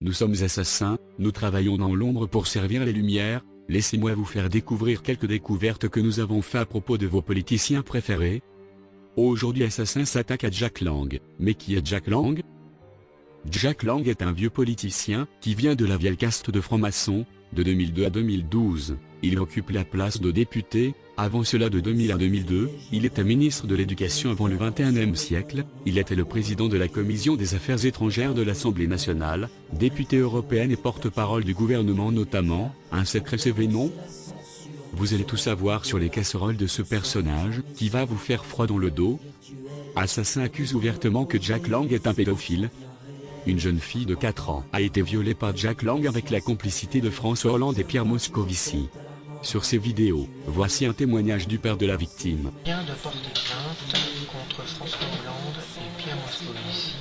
nous sommes assassins, nous travaillons dans l'ombre pour servir les lumières. Laissez-moi vous faire découvrir quelques découvertes que nous avons faites à propos de vos politiciens préférés. Aujourd'hui Assassin s'attaque à Jack Lang. Mais qui est Jack Lang? Jack Lang est un vieux politicien qui vient de la vieille caste de francs-maçons. De 2002 à 2012, il occupe la place de député. Avant cela, de 2000 à 2002, il était ministre de l'Éducation avant le XXIe siècle. Il était le président de la Commission des Affaires étrangères de l'Assemblée nationale, député européenne et porte-parole du gouvernement notamment. Un sacré CV, non? Vous allez tout savoir sur les casseroles de ce personnage, qui va vous faire froid dans le dos. Assassin accuse ouvertement que Jack Lang est un pédophile. Une jeune fille de 4 ans a été violée par Jack Lang avec la complicité de François Hollande et Pierre Moscovici. Sur ces vidéos, voici un témoignage du père de la victime. Je viens de porter plainte contre François Hollande et Pierre Moscovici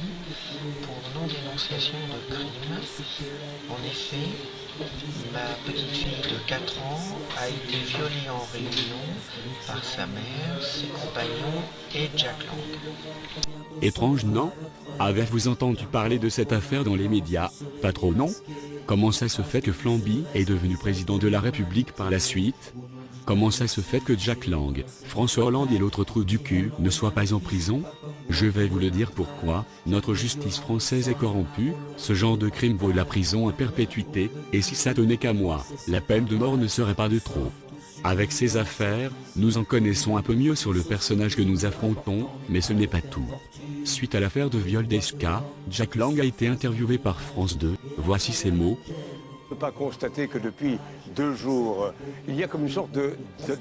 pour non-dénonciation de crime. En effet, ma petite fille de 4 ans a été violée en réunion par sa mère, ses compagnons et Jack Lang. Étrange, non? Avez-vous entendu parler de cette affaire dans les médias? Pas trop, non? Comment ça se fait que Flamby est devenu président de la République par la suite? Comment ça se fait que Jack Lang, François Hollande et l'autre trou du cul ne soient pas en prison? Je vais vous le dire pourquoi. Notre justice française est corrompue, ce genre de crime vaut la prison à perpétuité, et si ça tenait qu'à moi, la peine de mort ne serait pas de trop. Avec ces affaires, nous en connaissons un peu mieux sur le personnage que nous affrontons, mais ce n'est pas tout. Suite à l'affaire de viol d'Eska, Jack Lang a été interviewé par France 2, voici ses mots. On ne peut pas constater que depuis 2 jours, il y a comme une sorte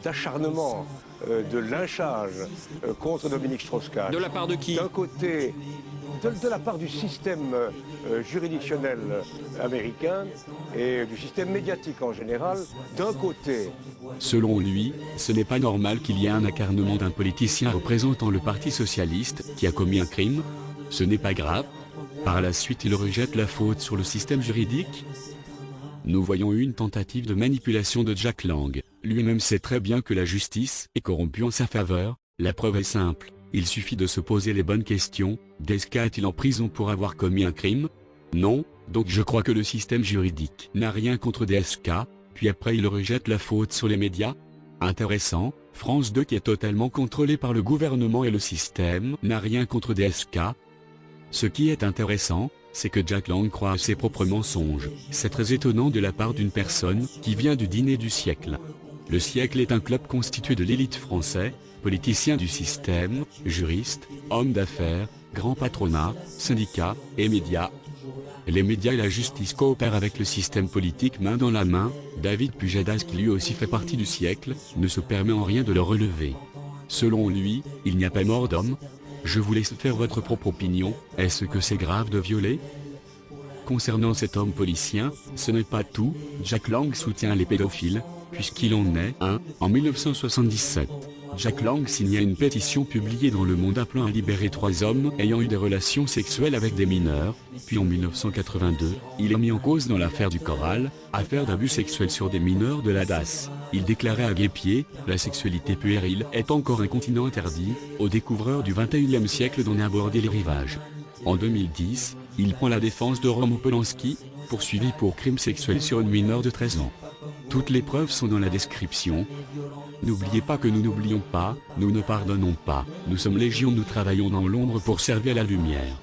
d'acharnement, de lynchage contre Dominique Strauss-Kahn. De la part de qui? D'un côté, de la part du système juridictionnel américain et du système médiatique en général, d'un côté. Selon lui, ce n'est pas normal qu'il y ait un incarnement d'un politicien représentant le Parti socialiste qui a commis un crime. Ce n'est pas grave. Par la suite, il rejette la faute sur le système juridique. Nous voyons une tentative de manipulation de Jack Lang. Lui-même sait très bien que la justice est corrompue en sa faveur. La preuve est simple. Il suffit de se poser les bonnes questions. Deska est-il en prison pour avoir commis un crime? Non, donc je crois que le système juridique n'a rien contre Deska. Puis après il rejette la faute sur les médias. Intéressant, France 2 qui est totalement contrôlée par le gouvernement et le système n'a rien contre Deska. Ce qui est intéressant, c'est que Jack Lang croit à ses propres mensonges. C'est très étonnant de la part d'une personne qui vient du dîner du siècle. Le siècle est un club constitué de l'élite française, politiciens du système, juristes, hommes d'affaires, grands patronats, syndicats et médias. Les médias et la justice coopèrent avec le système politique main dans la main. David Pujadas, qui lui aussi fait partie du siècle, ne se permet en rien de le relever. Selon lui, il n'y a pas mort d'homme. Je vous laisse faire votre propre opinion. Est-ce que c'est grave de violer? Concernant cet homme policien, ce n'est pas tout. Jack Lang soutient les pédophiles, puisqu'il en est un. En 1977, Jack Lang signa une pétition publiée dans Le Monde appelant à libérer 3 hommes ayant eu des relations sexuelles avec des mineurs. Puis en 1982, il est mis en cause dans l'affaire du Coral, affaire d'abus sexuels sur des mineurs de la DAS. Il déclarait à Guépier, la sexualité puérile est encore un continent interdit, aux découvreurs du XXIe siècle d'en aborder les rivages. En 2010, il prend la défense de Roman Polanski, poursuivi pour crime sexuel sur une mineure de 13 ans. Toutes les preuves sont dans la description. N'oubliez pas que nous n'oublions pas, nous ne pardonnons pas. Nous sommes légion, nous travaillons dans l'ombre pour servir la lumière.